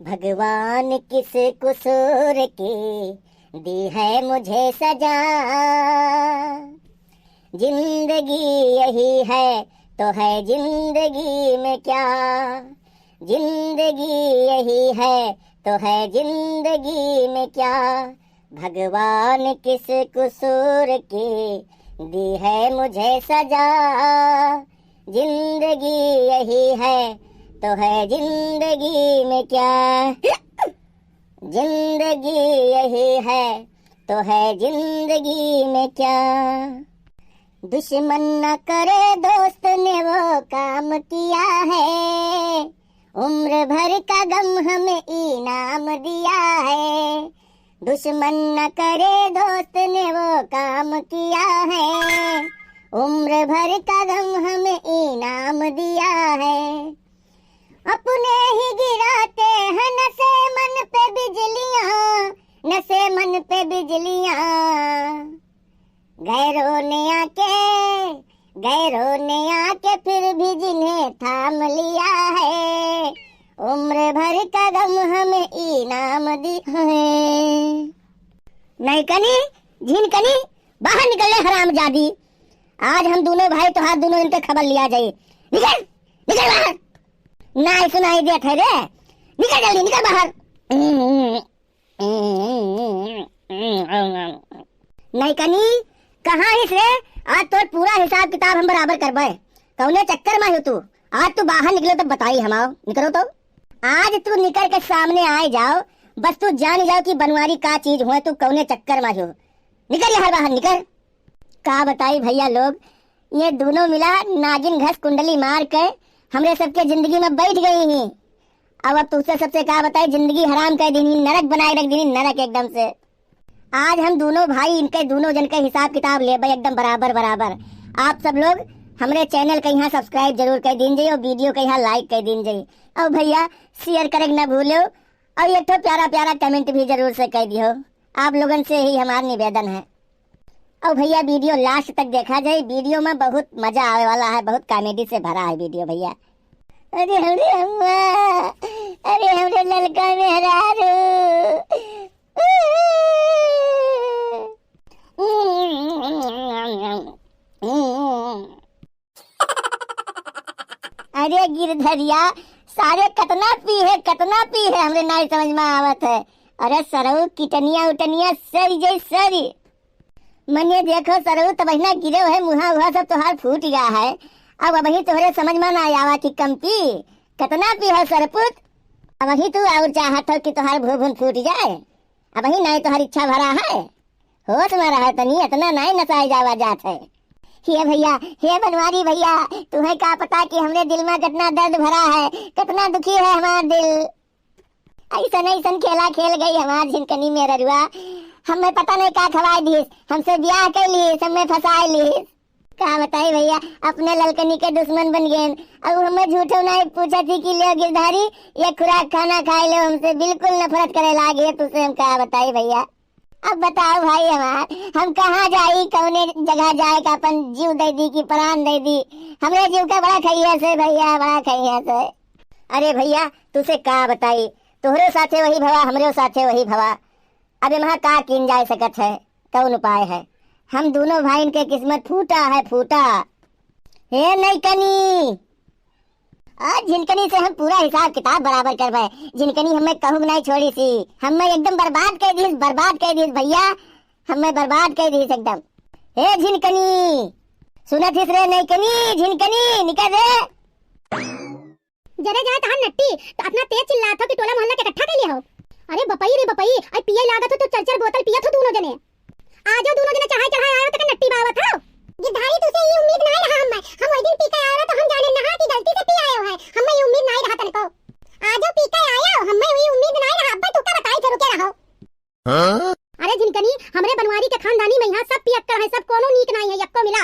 भगवान किस कसूर की दी है मुझे सजा। जिंदगी यही है तो है जिंदगी में क्या। जिंदगी यही है तो है जिंदगी में क्या। भगवान किस कसूर की दी है मुझे सजा। जिंदगी यही है तो है जिंदगी में क्या। जिंदगी यही है तो है जिंदगी में क्या। दुश्मन न करे दोस्त ने वो काम किया है। उम्र भर का गम हमें इनाम दिया है। दुश्मन न करे दोस्त ने वो काम किया है। उम्र भर का गम हमें इनाम दिया है। अपने ही गिराते हैं नशे मन पे बिजलियां, नशे मन पे बिजलियां। गैरों ने आके फिर भी जिन्हें थाम लिया है। उम्र भर का गम हमें इनाम दिया है। नहीं कनी झीन कनी बाहर निकल ले हरामजादी। आज हम दोनों भाई तो हाथ दोनों इनके खबर लिया जाए। निकल निकल बाहर। ना सुनाई दिया थे रे। निकल जल्दी निकल बाहर। नहीं कनी कहाँ है रे। आज तो पूरा हिसाब किताब हम बराबर करबे। कौने चक्कर में हो तू। आज तू बाहर निकलो तो बताई हम आओ। निकलो तो आज तू निकल के सामने आए जाओ। बस तू जान जाओ कि बनवारी का चीज हुआ। तू कौने चक्कर में हो। निकल यहाँ बाहर निकल। का बताई भैया लोग ये दोनों मिला नागिन घस कुंडली मार के हमरे सबके जिंदगी में बैठ गई ही। अब तुझसे सबसे क्या बताई जिंदगी हराम कर दी, नरक बनाए रख दी, नरक एकदम से। आज हम दोनों भाई इनके दोनों जन के हिसाब किताब ले भाई एकदम बराबर बराबर। आप सब लोग हमरे चैनल के यहाँ सब्सक्राइब जरूर कर दीजिए और वीडियो के यहाँ लाइक कर दीजिए। और भैया शेयर करे न भूलो और एक तो प्यारा प्यारा कमेंट भी जरूर से कर दियो। आप लोगन से ही हमारा निवेदन है। और भैया वीडियो लास्ट तक देखा जाए। वीडियो में बहुत मजा आने वाला है। बहुत कॉमेडी से भरा है वीडियो भैया। अरे हमरे अम्मा, अरे हमरे ललका मेहरारू। अरे गिरधरिया सारे कतना पी है हमरे नहीं समझ में आवत है। अरे सरऊ किटनिया उटनिया सरी जई सरी। मनिए देखो सरऊ तो बहिना गिरे है मुहा हुआ सब तोहार फूट गया है। अब वही तोहरे समझ में ना आवा कि कम पी कितना पी है सरपुत। अब वही तू और चाहत हो कि तोहार भून फूट जाए। अब वही नहीं तोहार इच्छा भरा है। होश में रहा तनी इतना नहीं नचाए जावा जात है। हे भैया हे बनवारी भैया तुम्हें क्या पता कि हमरे दिल में कितना दर्द भरा है, कितना दुखी है हमारा दिल। ऐसा खेला खेल गई हमार झिनकनी में ररुआ। हमें पता नहीं क्या खवाई दी, हमसे ब्याह कर ली, हमें फंसाई ली। क्या बताई भैया अपने ललकनी के दुश्मन बन गए। अब हमें झूठो नहीं पूछा थी कि ले गिरधारी ये खुराक खाना खाए लो। हमसे बिल्कुल नफरत करे लागे तुझसे। हम क्या बताई भैया। अब बताओ भाई हमार हम कहाँ जाई कौने जगह जाए का अपन जीव दे दी कि प्राण दे दी। हमरे जीव का बड़ा खैया से भैया बड़ा खैया से। अरे भैया तुझसे क्या बताई तोहरे साथे वही भवा हमरे साथे वही भवा। अब वहाँ का किन जा सकत है कौन उपाय है। हम दोनों भाई इनके किस्मत फूटा है फूटा। हे नहीं कनी आज झिनकनी से हम पूरा हिसाब किताब बराबर करवाए। झिनकनी हमें कहूँ नहीं छोड़ी सी। हमें एकदम बर्बाद कर दी भैया। हमें बर्बाद कर दी एकदम। हे झिनकनी सुनत हिस रे नहीं कनी झिनकनी निकल रे। जरे जाए तहां नट्टी तो अपना तेज चिल्लात हो कि टोला मोहल्ला के इकट्ठा कर लिया हो। अरे बपई रे बपई आई पिए लागत हो तो चर चर बोतल पियत हो दोनों जने। आ जाओ दोनों जने चाहे चढ़ाए आयो तक नट्टी बावत हो। गिरधारी तुसे ये उम्मीद नहीं रहा हम ओई दिन पी के आयो तो हम जाने नहा की गलती से पी आयो है। हमें ये उम्मीद नहीं रहा तनको। आ जाओ पी के आयो हमें ये उम्मीद नहीं रहा। अब्बा तू का बताई फिर रुके रहो। अरे झिनकनी हमरे बनवारी के खानदानी में यहां सब पियक्कर है, सब कोनो नीक नहीं है यक्को मिला।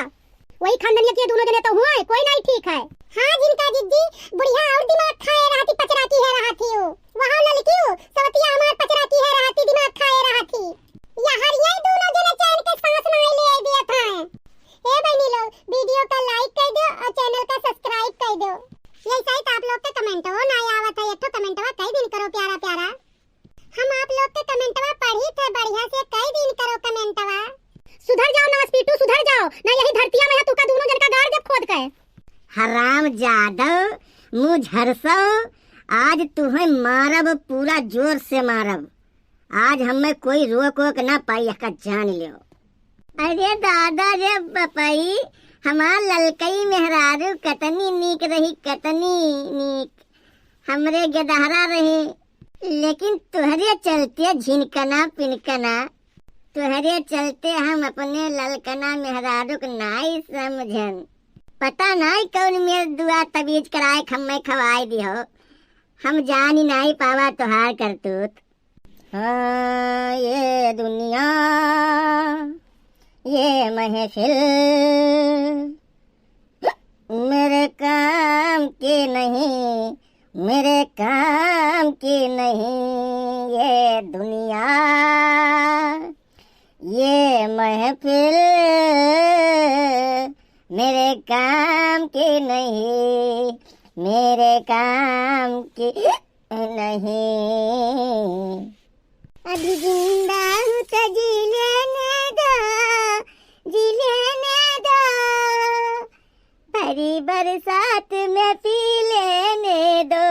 वही खानदानी के दोनों जने तो हुआ है कोई नहीं ठीक है। हां जिनका जिद्दी बुढ़िया और दिमाग खाए रहती पचरा की है रहा थी। वहां ललकी सवतिया हमार पचरा की है रहती दिमाग खाए रहा थी। या हरिया सुधर जाओ ना स्पीटू, सुधर जाओ ना, यही धरतिया में है तुका दोनों जन का गाड़ देब खोद के। हराम जादव मुँह झरसो, आज तुम्हें मारब, पूरा जोर से मारब। आज हमें कोई रोक वोक ना पाई, का जान लियो। अरे दादा रे बपई, हमार ललकई मेहरारू कतनी नीक रही, कतनी नीक हमरे गदहरा रही, लेकिन तुहरे चलते झिनकना पिनकना, तुहरे चलते हम अपने ललकना मेहरारू को नाई समझन। पता नहीं कौन मेरे दुआ तबीज कराए खम्मे खवाए दियो, हम जान ही नहीं पावा तुहार करतूत। हाँ ये दुनिया ये महफिल मेरे काम की नहीं, मेरे काम की नहीं, ये दुनिया ये महफिल मेरे काम की नहीं, मेरे काम की नहीं। अभी जिंदा हूँ तो जी लेने दो, जी लेने दो, भरी बरसात में पी लेने दो।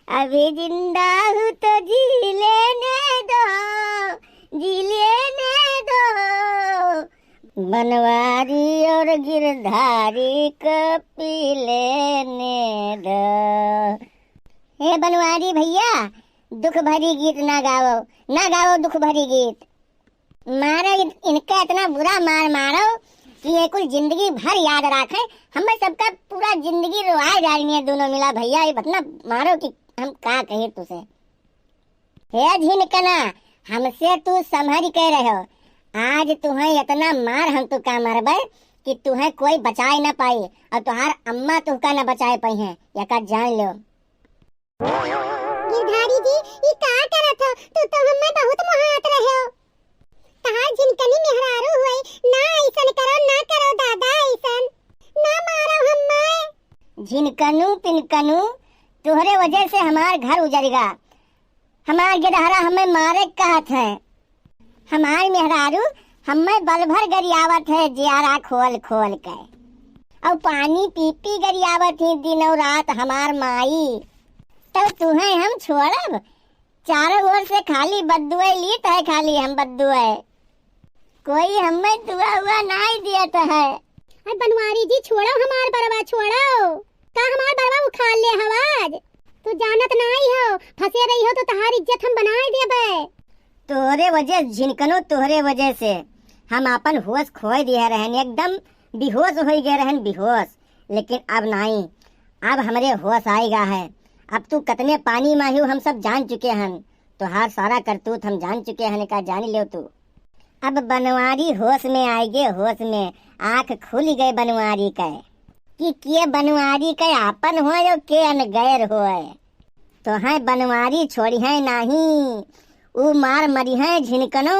अभी जिंदा हूँ तो जी लेने दो, जी लेने दो, बनवारी और गिरधारी को पी लेने दो। हे बनवारी भैया, दुख भरी गीत ना गाओ, ना गाओ दुख भरी गीत। मारो इनका इतना बुरा मार मारो कि ये कुल जिंदगी भर याद रखे। हमें सबका पूरा जिंदगी रोआ जानी है दोनों मिला भैया, ये बतना मारो कि हम का कहे तुझे। हे झिनकना, हमसे तू संभल के रहो, आज तुम्हें इतना मार हम तू का मारबे कि तुम्हें कोई बचाए ना पाई, और तुहार अम्मा तुहका ना बचाए पाई है, यका जान लो। गिरधारी जी ये का करत हो, तू तो हमें बहुत मोहात रहे हो। तहार जिनकनी मेहरारू हुई ना, ऐसन करो ना करो दादा, ऐसन ना मारो हमें। झिनकनू पिनकनू, तुहरे वजह से हमार घर उजड़ेगा, हमार गिरहरा हमें मारे कहत है। हमार मेहरारू हमें बल भर गरियावत है जियारा खोल खोल के, और पानी पी पी गरियावत ही दिनों रात हमार माई। तो तुम्हें हम छोड़ब, चारों ओर से खाली बद्दुए लीत है, खाली हम बद्दुए, कोई हमें दुआ हुआ नहीं दिया है। अरे बनवारी जी छोड़ो हमार बरवा, छोड़ो का हमार बरवा उखाड़ ले हवाज। तू जानत नहीं हो, फंसे रही हो तो तहारी इज्जत हम बनाए देबे। तोहरे वजह झिनकनो, तोहरे वजह से हम अपन होश खोए दिए रहन, एकदम बेहोश हो गए रहन, बेहोश। लेकिन अब नहीं, अब हमारे होश आएगा है। अब तू कतने पानी माही हम सब जान चुके हैं, तुहार सारा करतूत हम जान चुके हैं, का जान लियो तू। अब बनवारी होश में आएगे, होश में आँख खुल गए बनवारी के कि बनवारी के आपन हो या के अनगैर हो। तो है बनवारी छोड़ी है नहीं, ऊ मार मरी है झिनकनो।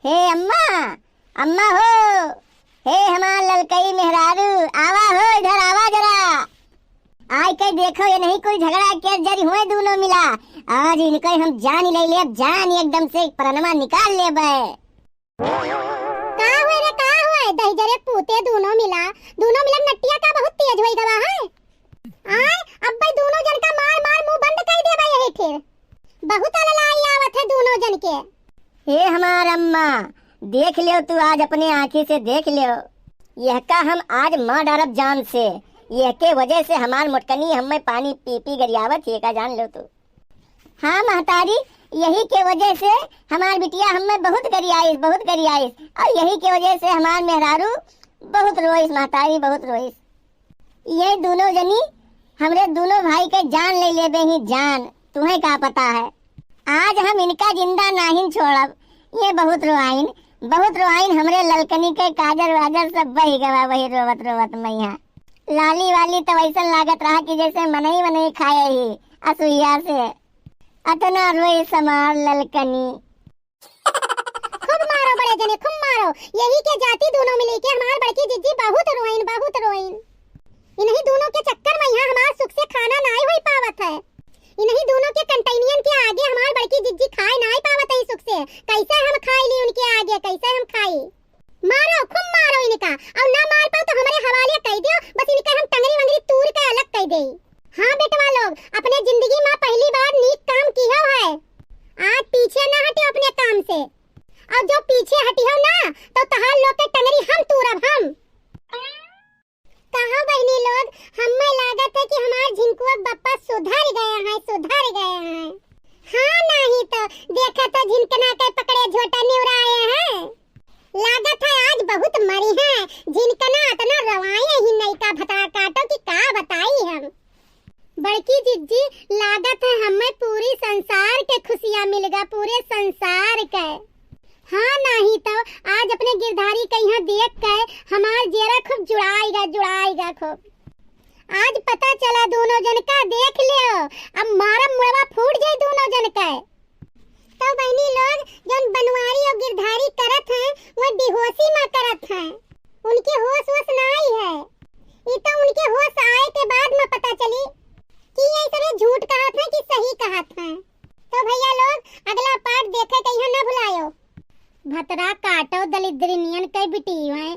हे अम्मा, अम्मा हो, हे हमार ललकई मेहरारू, आवा हो इधर, आवा जरा, आय के देखो ये नहीं कोई झगड़ा के जरी हुए दोनों मिला, आज इनको हम जान ले ले, जान एकदम से परनमा निकाल ले बे। का हुए रे, का हुए दही जरे पूते दोनों मिला नटिया का बहुत तेज होई गवा है। आय अब भाई दोनों जन का मार मार मुंह बंद कर दे भाई, यही फिर बहुत लड़ाई आवत है दोनों जन के। हे हमार अम्मा, देख लियो तू आज अपने आँखी से देख लियो, यह का हम आज मार डारब जान से, यह के वजह से हमार मुटकनी हमें पानी पी पी गरियावत है, का जान लो तू। हाँ महतारी, यही के वजह से हमार बिटिया हमें बहुत गरियाइस, बहुत गरियाइस, और यही के वजह से हमार मेहरारू बहुत रोइस, महतारी बहुत रोइस। ये दोनों जनी हमरे दोनों भाई के जान ले लेबे ही जान, तुम्हें क्या पता है। आज हम इनका जिंदा नहीं छोड़ब, ये बहुत रोआइन हमरे ललकनी के काजर वाजर सब बही गवा, वही रोवत रोवत मैया। लाली वाली तो वैसा लागत रहा कि जैसे मनई खाए ही असुइया से, अतना रोई समार ललकनी। खूब मारो बड़े जने, खूब मारो, यही के जाति दोनों मिली के हमार बड़की जिज्जी बहुत रोइन। इन्हीं दोनों के चक्कर में यहाँ हमार सुख से खाना नहीं होई पावत है। इन्हीं दोनों के कंटेनियन के आगे हमार बड़की जिज्जी खाए नहीं पावत है सुख से। कैसे हम खाई ली उनके आगे, कैसे हम खाई। माँ पहली बार नीक काम किया है। आज पीछे ना हटे अपने काम से, और जो पीछे हटी हो ना तो तहार लोग के टंगरी हम तूरब हम। कहा बहनी लोग, हमें लागत है कि हमार झिंकुआ बप्पा सुधर गए हैं, सुधर गए हैं। हाँ नहीं तो देखा तो झिनकना के पकड़े झोटा निउराए हैं। लागत है आज बहुत मरी है, झिनकना इतना रवाए ही नहीं का भता काटो कि का बताई हम। बड़की जिज्जी, लागत है हमें पूरी संसार के खुशियाँ मिलेगा, पूरे संसार के। हाँ नहीं तो आज अपने गिरधारी के यहाँ देख के हमार जेरा खूब जुड़ाएगा खूब। आज पता चला दोनों जन का, देख लियो अब मारा मुड़वा फूट जाए दोनों जन का। तो बहनी लोग, जन बनवारी और गिरधारी करत हैं वो बेहोशी में करत हैं, उनके होश वोश ना आई है। ये तो उनके होश आए के बाद में पता चली कि ये इतने झूठ कहत हैं कि सही कहत हैं। तो भैया लोग अगला पार्ट देखे कहीं ना भुलायो। भतरा काटो दलिद्री नियन के बिटी हैं।